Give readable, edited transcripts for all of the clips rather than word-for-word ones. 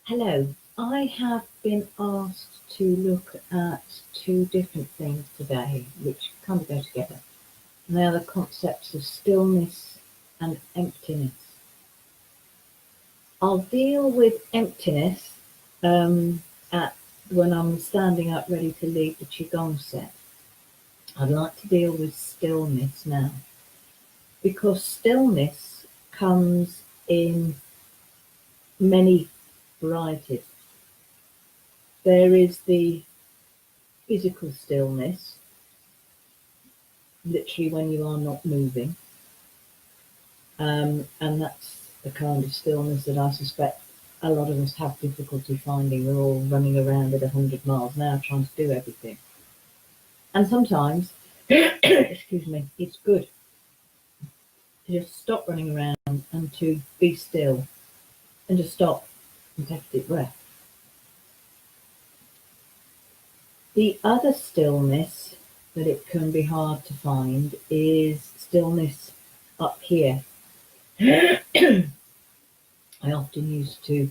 Hello, I have been asked to look at two different things today, which kind of go together. And they are the concepts of stillness and emptiness. I'll deal with emptiness at when I'm standing up ready to leave the Qigong set. I'd like to deal with stillness now, because stillness comes in many varieties. There is the physical stillness, literally when you are not moving, and that's the kind of stillness that I suspect a lot of us have difficulty finding. We're all running around at 100 miles an hour trying to do everything. And sometimes, excuse me, it's good to just stop running around and to be still and just stop and take a deep breath. The other stillness that it can be hard to find is stillness up here. I often used to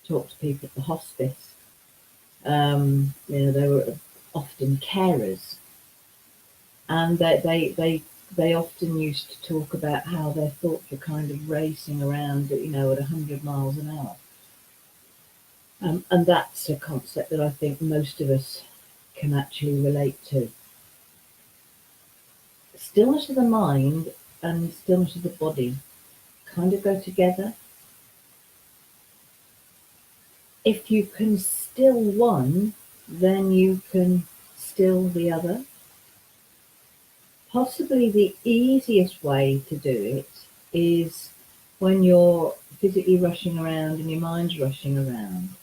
talk to people at the hospice. They were often carers, and they often used to talk about how their thoughts were kind of racing around, at 100 miles an hour. And that's a concept that I think most of us can actually relate to. Stillness of the mind and stillness of the body kind of go together. If you can still one, then you can still the other. Possibly the easiest way to do it is when you're physically rushing around and your mind's rushing around.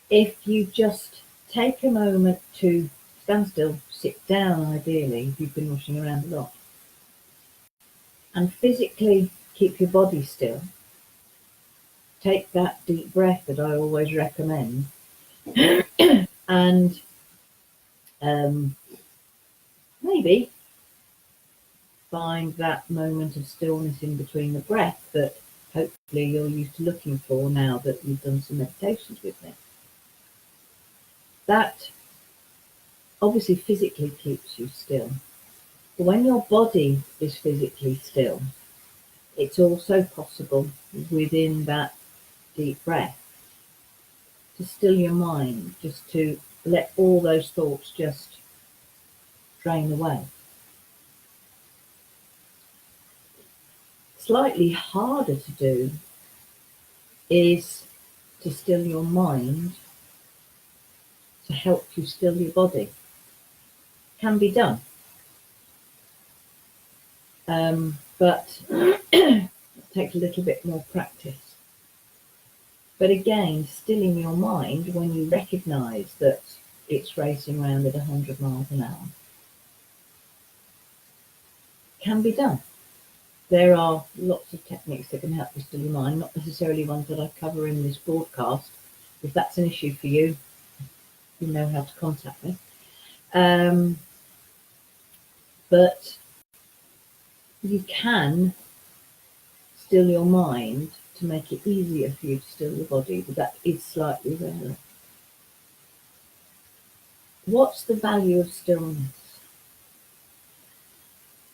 If you just take a moment to stand still, sit down ideally if you've been rushing around a lot, and physically keep your body still. Take that deep breath that I always recommend, and maybe find that moment of stillness in between the breath that hopefully you're used to looking for now that you've done some meditations with me. That obviously physically keeps you still. But when your body is physically still, it's also possible within that deep breath to still your mind, just to let all those thoughts just drain away. Slightly harder to do is to still your mind to help you still your body. Can be done, but it takes a little bit more practice. But again, stilling your mind when you recognise that it's racing around at 100 miles an hour can be done. There are lots of techniques that can help you still your mind, not necessarily ones that I cover in this broadcast. If that's an issue for you, you know how to contact me. But you can still your mind to make it easier for you to still your body, but that is slightly rarer. What's the value of stillness?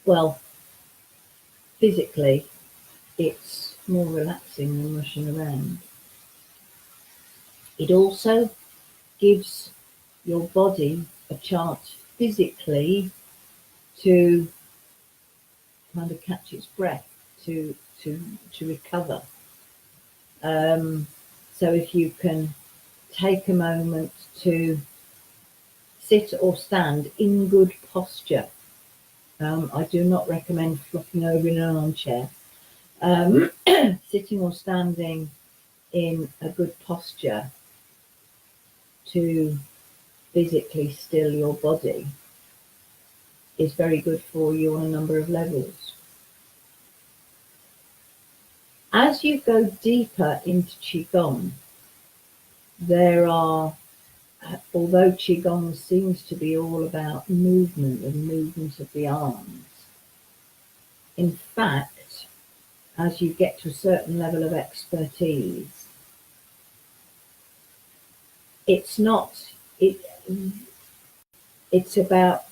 Well, physically, it's more relaxing than rushing around. It also gives your body a chance physically to kind of catch its breath, to recover. So if you can take a moment to sit or stand in good posture. I do not recommend flopping over in an armchair. Sitting or standing in a good posture to physically still your body is very good for you on a number of levels. As you go deeper into Qigong, although Qigong seems to be all about movement and movement of the arms, in fact, as you get to a certain level of expertise, it's not, it, it's about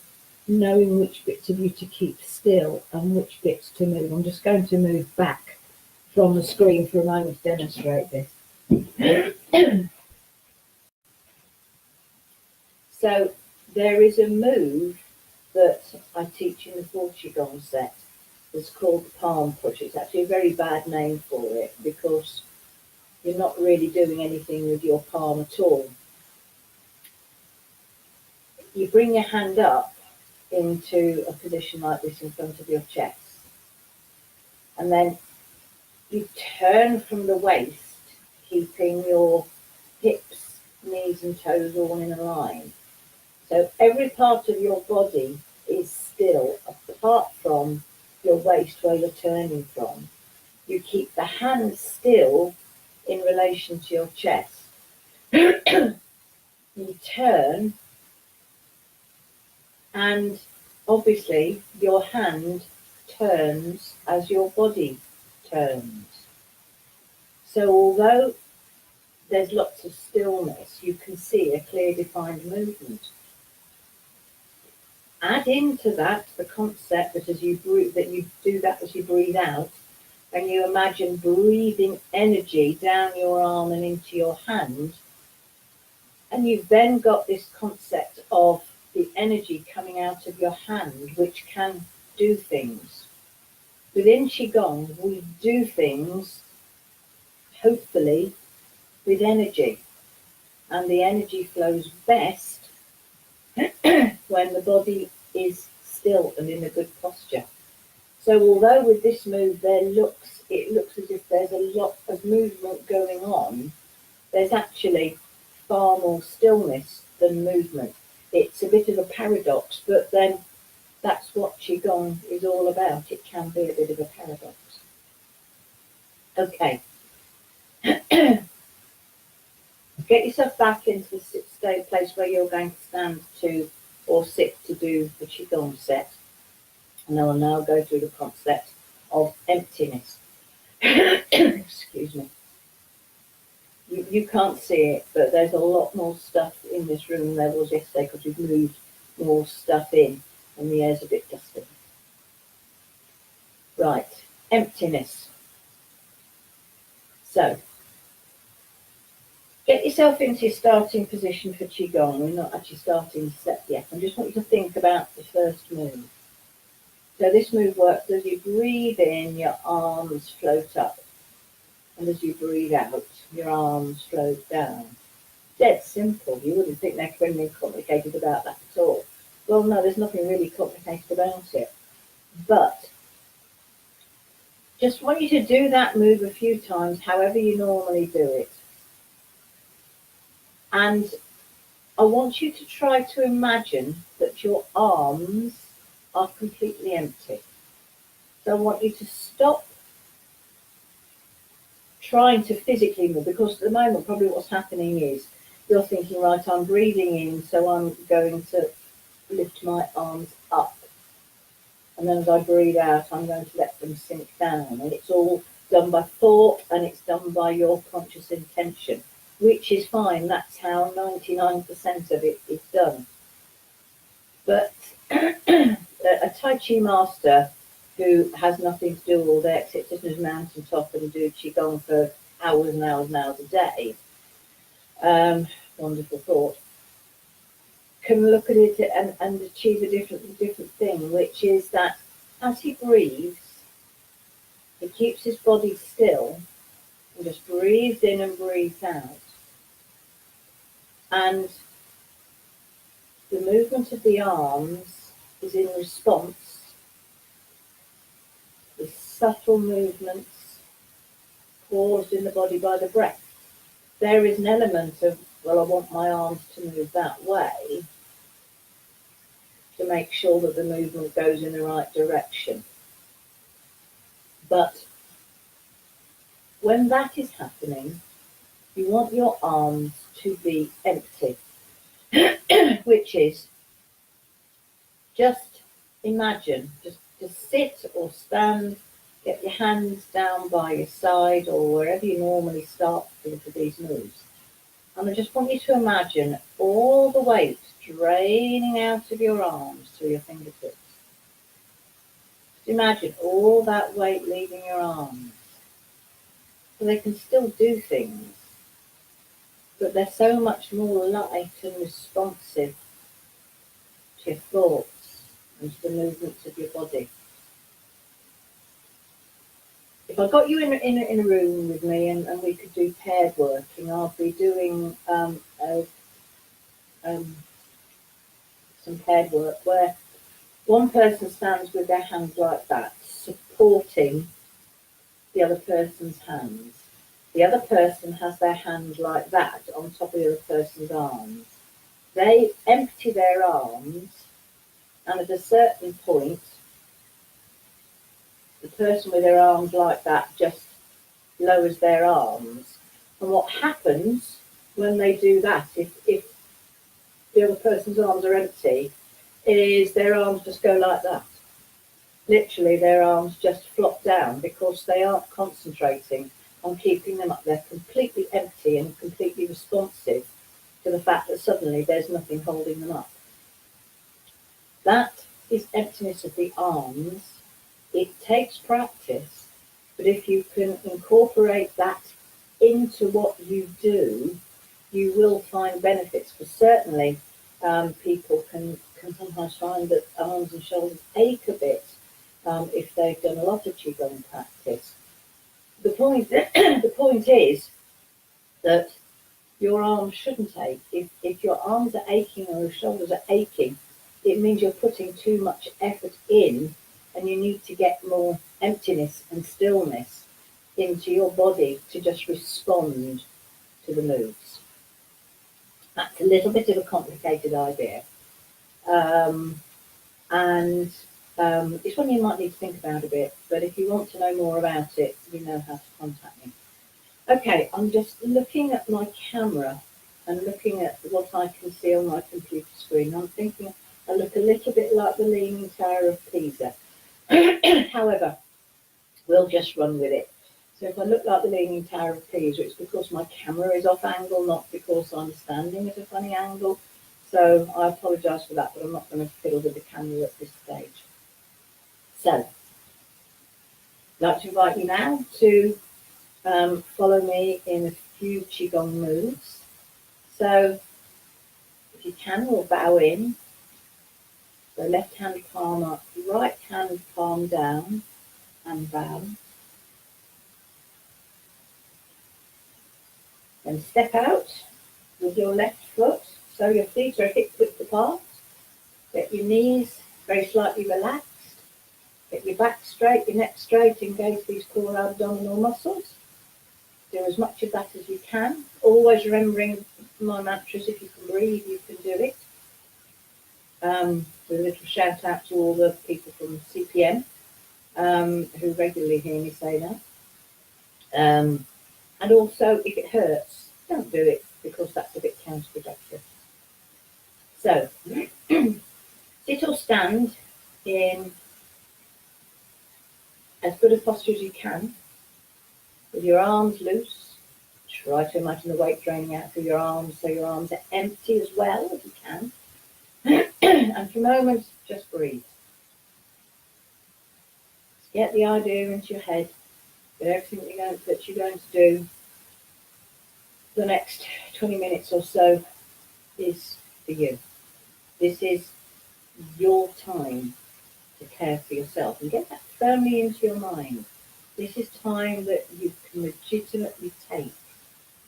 knowing which bits of you to keep still and which bits to move. I'm just going to move back from the screen for a moment to demonstrate this. So there is a move that I teach in the 4 Qigong set. It's called the palm push. It's actually a very bad name for it because you're not really doing anything with your palm at all. You bring your hand up into a position like this in front of your chest, and then you turn from the waist, keeping your hips, knees and toes all in a line. So every part of your body is still, apart from your waist where you're turning from. You keep the hand still in relation to your chest. You turn, and obviously your hand turns as your body turns. So although there's lots of stillness, you can see a clear defined movement. Add into that the concept that as you breathe, that you do that as you breathe out, and you imagine breathing energy down your arm and into your hand, and you've then got this concept of the energy coming out of your hand, which can do things. Within Qigong, we do things, hopefully, with energy, and the energy flows best when the body is still and in a good posture. So although with this move it looks as if there's a lot of movement going on, there's actually far more stillness than movement. It's a bit of a paradox, but then that's what Qigong is all about. It can be a bit of a paradox. Okay. Get yourself back into the stay place where you're going to stand to or sit to do the Qigong set. And I will now go through the concept of emptiness. Excuse me. You can't see it, but there's a lot more stuff in this room than there was yesterday because we've moved more stuff in and the air's a bit dusty. Right, emptiness. So, get yourself into your starting position for Qigong. We're not actually starting the set yet. I just want you to think about the first move. So this move works as you breathe in, your arms float up. And as you breathe out, your arms float down. Dead simple. You wouldn't think there's anything complicated about that at all. Well, no, there's nothing really complicated about it. But just want you to do that move a few times, however you normally do it. And I want you to try to imagine that your arms are completely empty. So I want you to stop trying to physically move, because at the moment probably what's happening is you're thinking, right, I'm breathing in, so I'm going to lift my arms up. And then as I breathe out, I'm going to let them sink down. And it's all done by thought and it's done by your conscious intention, which is fine. That's how 99% of it is done. But a Tai Chi master who has nothing to do all day except sit on his mountaintop and do Qigong for hours and hours and hours a day, wonderful thought, can look at it and achieve a different thing, which is that as he breathes, he keeps his body still and just breathes in and breathes out. And the movement of the arms is in response, with subtle movements caused in the body by the breath. There is an element of, well, I want my arms to move that way to make sure that the movement goes in the right direction. But when that is happening, you want your arms to be empty, which is just imagine, just sit or stand, get your hands down by your side or wherever you normally start for these moves, And I just want you to imagine all the weight draining out of your arms through your fingertips. Just imagine all that weight leaving your arms. So they can still do things, but they're so much more light and responsive to your thoughts and to the movements of your body. If I got you in a room with me and we could do paired working, I'll be doing some paired work where one person stands with their hands like that, supporting the other person's hands. The other person has their hand like that on top of the other person's arms. They empty their arms, and at a certain point, the person with their arms like that just lowers their arms. And what happens when they do that, if the other person's arms are empty, is their arms just go like that. Literally, their arms just flop down because they aren't concentrating on keeping them up. They're completely empty and completely responsive to the fact that suddenly there's nothing holding them up. That is emptiness of the arms. It takes practice, but if you can incorporate that into what you do, you will find benefits. Because certainly people can sometimes find that arms and shoulders ache a bit if they've done a lot of Qigong practice. The point is that your arms shouldn't ache. If your arms are aching or your shoulders are aching, it means you're putting too much effort in, and you need to get more emptiness and stillness into your body to just respond to the moves. That's a little bit of a complicated idea. And it's one you might need to think about a bit, but if you want to know more about it, you know how to contact me. Okay, I'm just looking at my camera and looking at what I can see on my computer screen. I'm thinking I look a little bit like the Leaning Tower of Pisa. However, we'll just run with it. So if I look like the Leaning Tower of Pisa, it's because my camera is off angle, not because I'm standing at a funny angle. So I apologise for that, but I'm not going to fiddle with the camera at this stage. So, I'd like to invite you now to follow me in a few Qigong moves. So, if you can, we'll bow in. So left hand palm up, right hand palm down, and bow. Then step out with your left foot, so your feet are hip width apart. Get your knees very slightly relaxed. Get your back straight, your neck straight, engage these core abdominal muscles. Do as much of that as you can. Always remembering my mantras, if you can breathe, you can do it. With a little shout out to all the people from CPM who regularly hear me say that. And also, if it hurts, don't do it, because that's a bit counterproductive. So, sit or stand in as good a posture as you can, with your arms loose. Try to imagine the weight draining out through your arms, so your arms are empty as well as you can. And for a moment, just breathe. Just get the idea into your head that everything that you're going to do for the next 20 minutes or so is for you. This is your time to care for yourself, and get that firmly into your mind. This is time that you can legitimately take.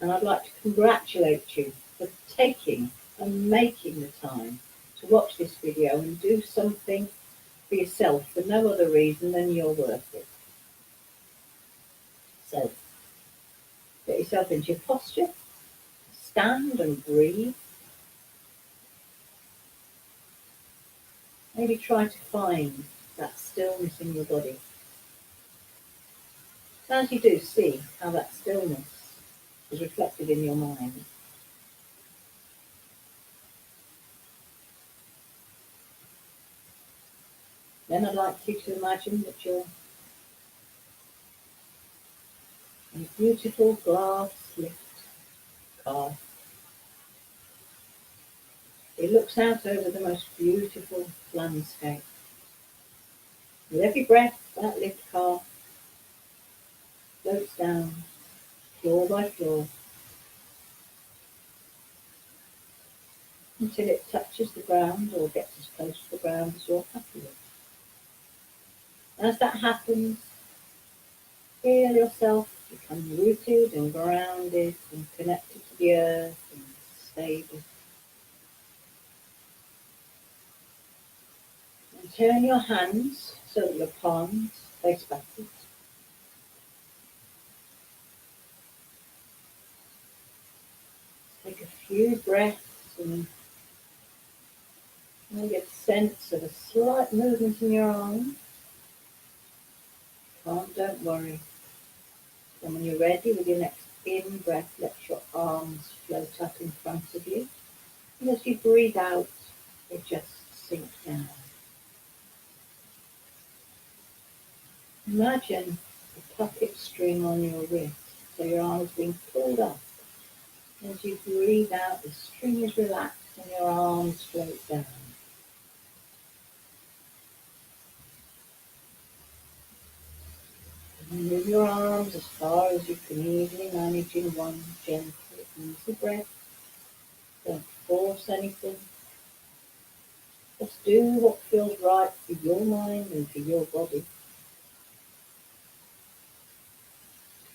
And I'd like to congratulate you for taking and making the time to watch this video and do something for yourself for no other reason than you're worth it. So, get yourself into your posture, stand and breathe. Maybe try to find that stillness in your body. So as you do, see how that stillness is reflected in your mind. Then I'd like you to imagine that you're in a beautiful glass lift car It looks out over the most beautiful landscape. With every breath, that lift car floats down, floor by floor, until it touches the ground or gets as close to the ground as you're happy with. As that happens, feel yourself become rooted and grounded and connected to the earth and stable. And turn your hands so that your palms face backwards. Take a few breaths and you'll get a sense of a slight movement in your arms. Don't worry. And when you're ready with your next in breath, let your arms float up in front of you. And as you breathe out, they just sink down. Imagine a puppet string on your wrist, so your arm is being pulled up. As you breathe out, the string is relaxed and your arms float down. And move your arms as far as you can easily manage in one gentle, easy breath. Don't force anything. Just do what feels right for your mind and for your body.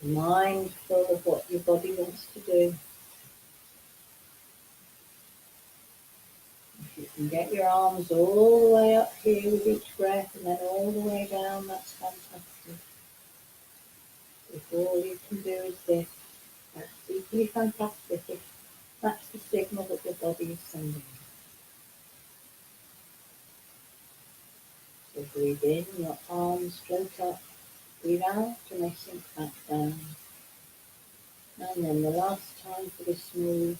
Be mindful of what your body wants to do. If you can get your arms all the way up here with each breath and then all the way down, that's fantastic. If all you can do is this, that's equally fantastic if that's the signal that your body is sending. So breathe in, your arms float up. Breathe out and they sink back down. And then the last time for this move.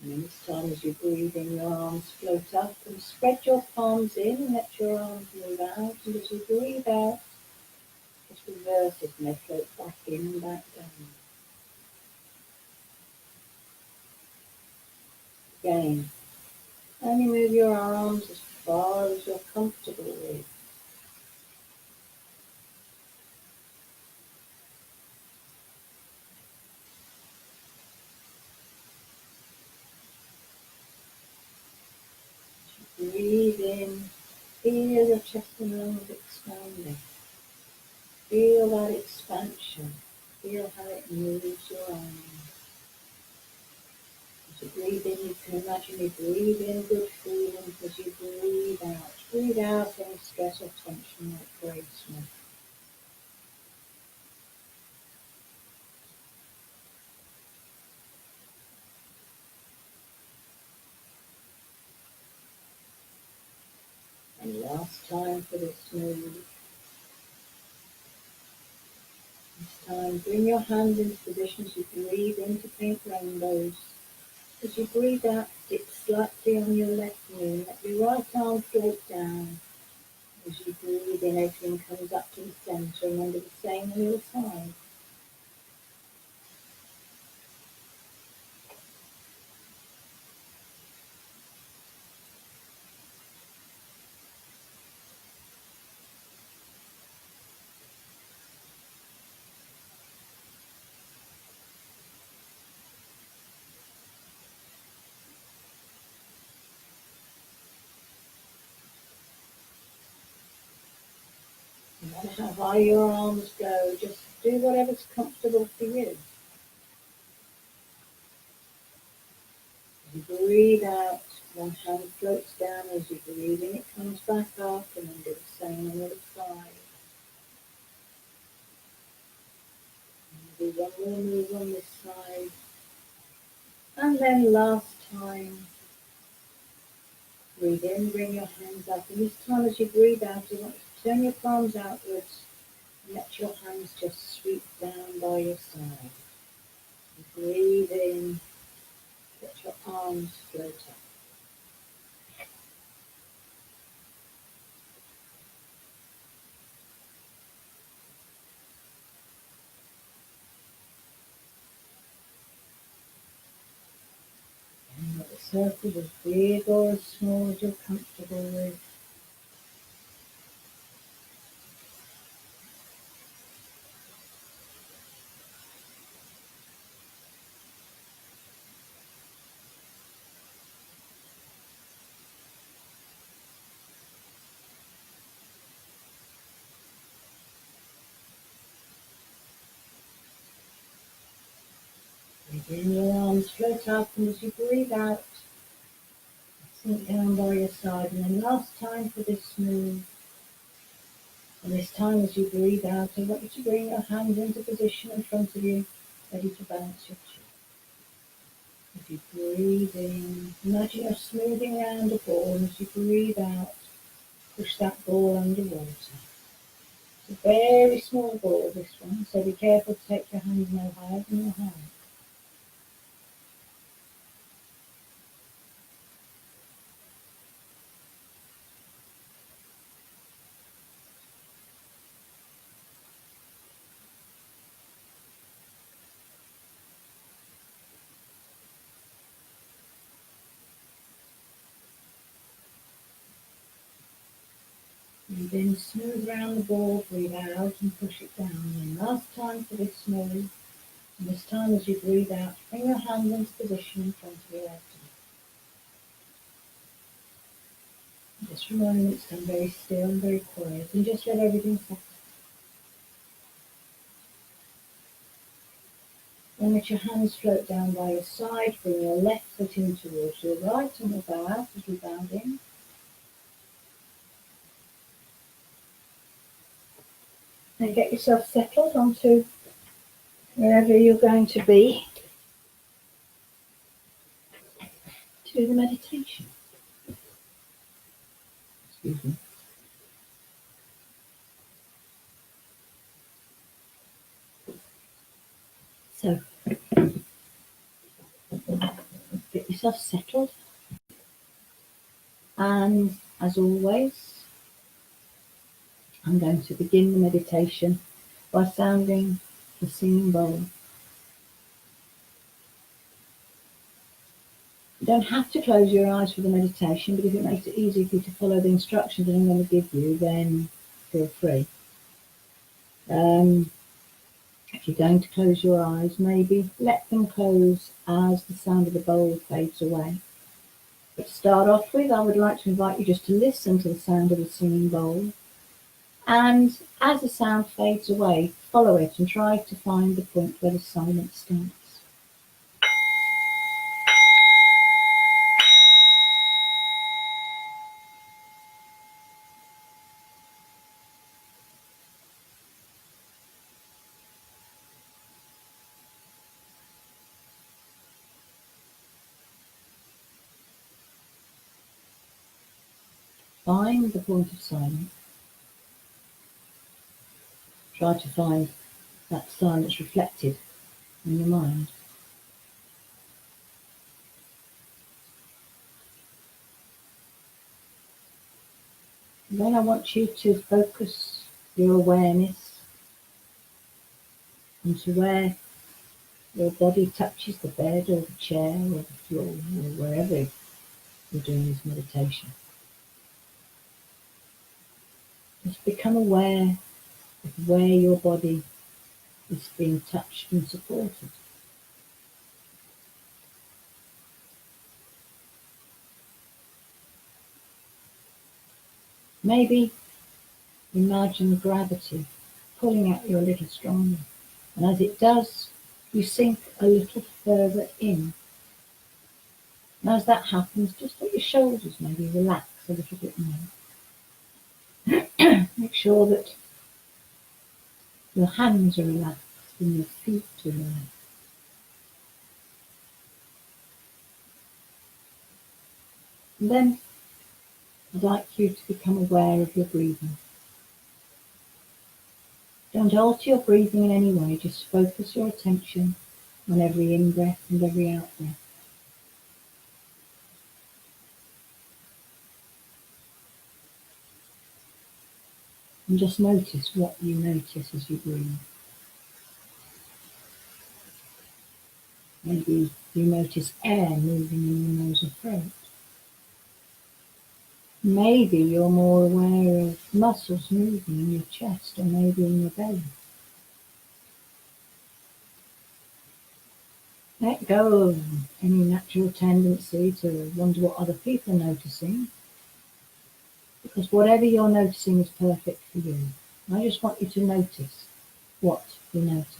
And this time as you breathe in, your arms float up and spread your palms in and let your arms move out. And as you breathe out, just reverse it and they float back in and back down. Again, only move your arms as far as you're comfortable with. Breathe in, feel your chest and lungs expanding. Feel that expansion. Feel how it moves your arms. As you breathe in, you can imagine you breathe in good feelings. As you breathe out any stress or tension that breaks you. And last time for this move. This time, bring your hand into position as you breathe in to paint rainbows. As you breathe out, dip slightly on your left knee and let your right arm float down. As you breathe in, everything comes up to the centre and then do the same on your side. No matter how high your arms go, just do whatever's comfortable for you. As you breathe out, one hand floats down. As you breathe in, it comes back up, and then do the same on the other side. And do one more move on this side. And then last time, breathe in, bring your hands up. And this time as you breathe out, you want to turn your palms outwards and let your hands just sweep down by your side. And breathe in, let your arms float up. circles as big or as small as you're comfortable with. Breathe in, your arms float up, and as you breathe out, sink down by your side. And then last time for this move. And this time as you breathe out, I want you to bring your hands into position in front of you, ready to balance your chin. As you breathe in, imagine you're smoothing around a ball, and as you breathe out, push that ball underwater. It's a very small ball, this one, so be careful to take your hands no higher than your hand. Breathe in, smooth around the ball, breathe out and push it down. And last time for this move, and this time as you breathe out, bring your hands into position in front of your left hand. Just for a moment, stand very still and very quiet, and just let everything settle. Then let your hands float down by your side, bring your left foot in towards your right, and we'll bow out as we bow in. And get yourself settled onto wherever you're going to be to do the meditation. Excuse me. So, get yourself settled. And as always, I'm going to begin the meditation by sounding the singing bowl. You don't have to close your eyes for the meditation, but if it makes it easier for you to follow the instructions that I'm going to give you, then feel free. If you're going to close your eyes, maybe let them close as the sound of the bowl fades away. But to start off with, I would like to invite you just to listen to the sound of the singing bowl. And as the sound fades away, follow it and try to find the point where the silence starts. Find the point of silence. Try to find that silence reflected in your mind. Then I want you to focus your awareness onto where your body touches the bed or the chair or the floor or wherever you're doing this meditation. Just become aware of where your body is being touched and supported. Maybe imagine gravity pulling at you a little stronger, and as it does, you sink a little further in. And as that happens, just let your shoulders maybe relax a little bit more. Make sure that your hands are relaxed and your feet are relaxed. And then I'd like you to become aware of your breathing. Don't alter your breathing in any way, just focus your attention on every in-breath and every out-breath. And just notice what you notice as you breathe. Maybe you notice air moving in your nose or throat. Maybe you're more aware of muscles moving in your chest or maybe in your belly. Let go of any natural tendency to wonder what other people are noticing, because whatever you're noticing is perfect for you. I just want you to notice what you notice.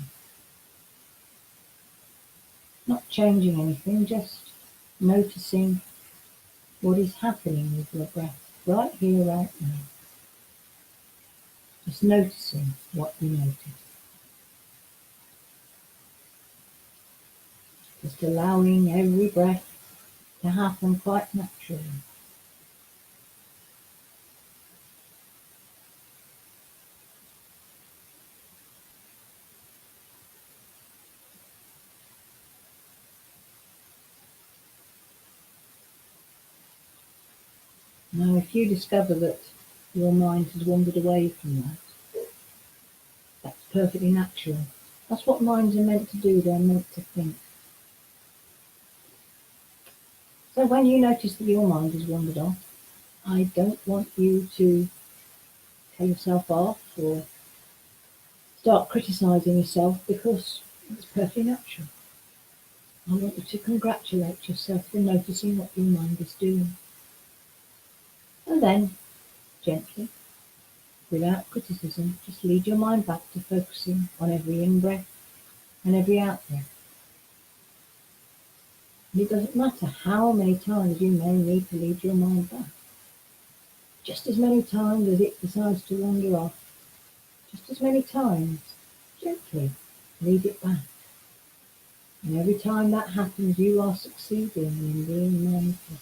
Not changing anything, just noticing what is happening with your breath right here, right now. Just noticing what you notice. Just allowing every breath to happen quite naturally. Now, if you discover that your mind has wandered away from that, that's perfectly natural. That's what minds are meant to do, they're meant to think. So when you notice that your mind has wandered off, I don't want you to tell yourself off or start criticising yourself, because it's perfectly natural. I want you to congratulate yourself for noticing what your mind is doing. And then, gently, without criticism, just lead your mind back to focusing on every in-breath and every out-breath. And it doesn't matter how many times you may need to lead your mind back. Just as many times as it decides to wander off, just as many times, gently lead it back. And every time that happens, you are succeeding in being mindful.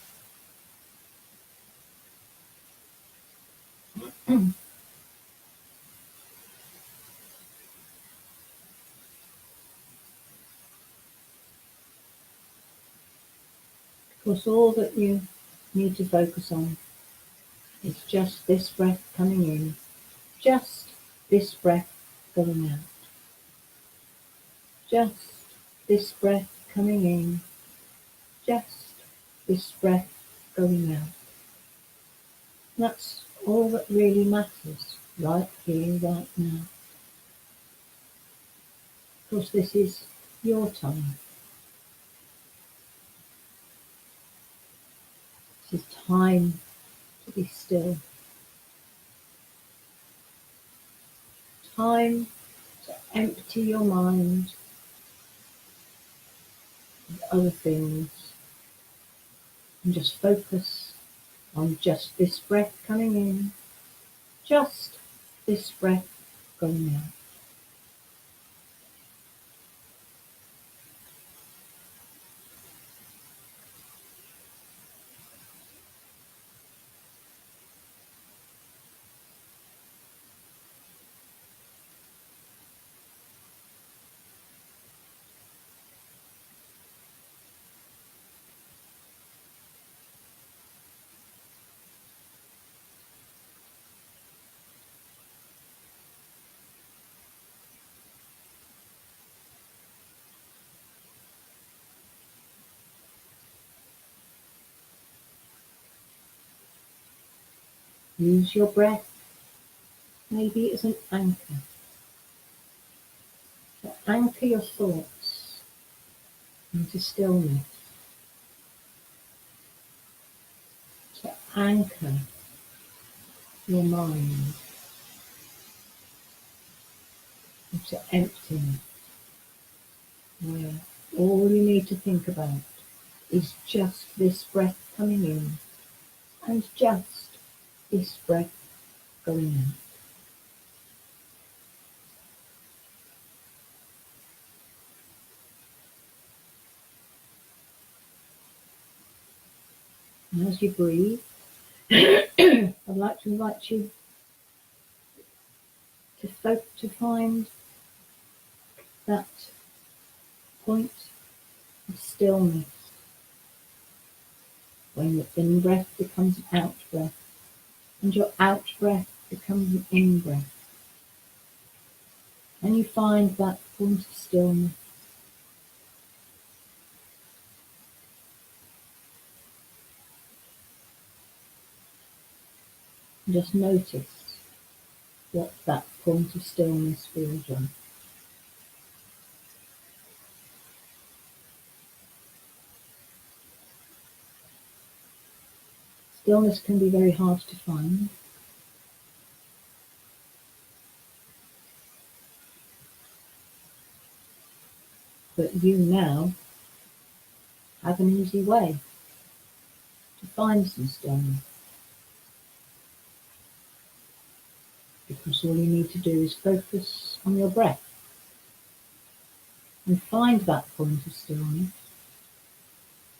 Because all that you need to focus on is just this breath coming in, just this breath going out, just this breath coming in, just this breath going out. And that's all that really matters right here, right now. Because this is your time. This is time to be still. Time to empty your mind of other things and just focus on just this breath coming in, just this breath going out. Use your breath maybe as an anchor, to anchor your thoughts into stillness, to anchor your mind into emptiness, where all you need to think about is just this breath coming in and just this breath going out. And as you breathe, I'd like to invite you to find that point of stillness when your in breath becomes an out breath and your out breath becomes an in breath. And you find that point of stillness. Just notice what that point of stillness feels like. Stillness can be very hard to find. But you now have an easy way to find some stillness. Because all you need to do is focus on your breath and find that point of stillness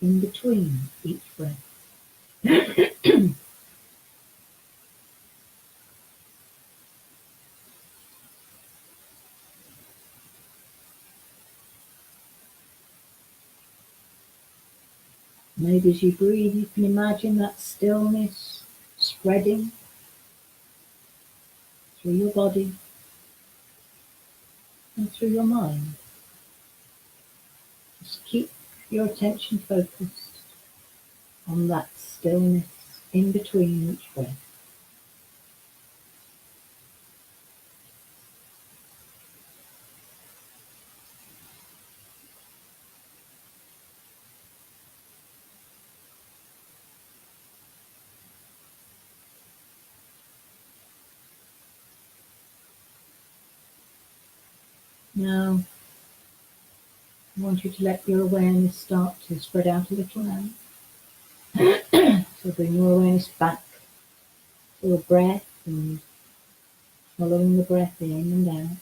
in between each breath. Maybe as you breathe, you can imagine that stillness spreading through your body and through your mind. Just keep your attention focused on that stillness in between each breath. Now, I want you to let your awareness start to spread out a little now. So bring your awareness back to your breath and following the breath in and out.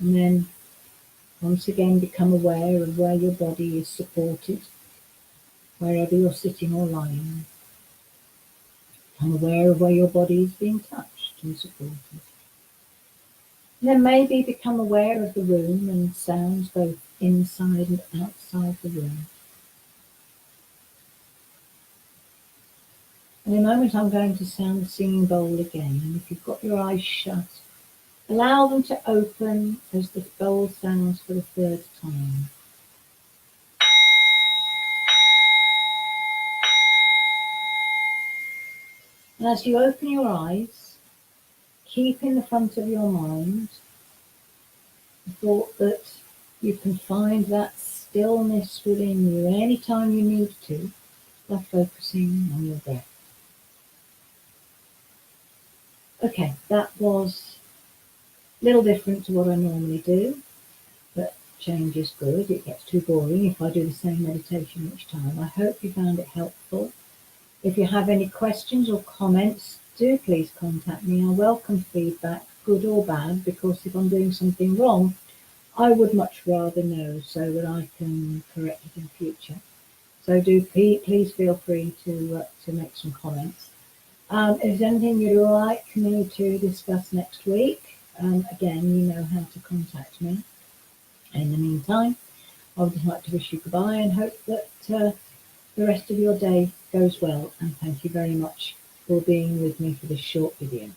And then once again become aware of where your body is supported, wherever you're sitting or lying. Become aware of where your body is being touched and supported. And then maybe become aware of the room and sounds both inside and outside the room. In a moment I'm going to sound the singing bowl again, and if you've got your eyes shut, allow them to open as the bowl sounds for the third time. And as you open your eyes, keep in the front of your mind the thought that you can find that stillness within you anytime you need to by focusing on your breath. Okay, that was a little different to what I normally do, but change is good. It gets too boring if I do the same meditation each time. I hope you found it helpful. If you have any questions or comments, do please contact me. I welcome feedback, good or bad, because if I'm doing something wrong, I would much rather know so that I can correct it in future. So do please feel free to make some comments. If there's anything you'd like me to discuss next week, again, you know how to contact me. In the meantime, I would just like to wish you goodbye and hope that the rest of your day goes well. And thank you very much for being with me for this short video.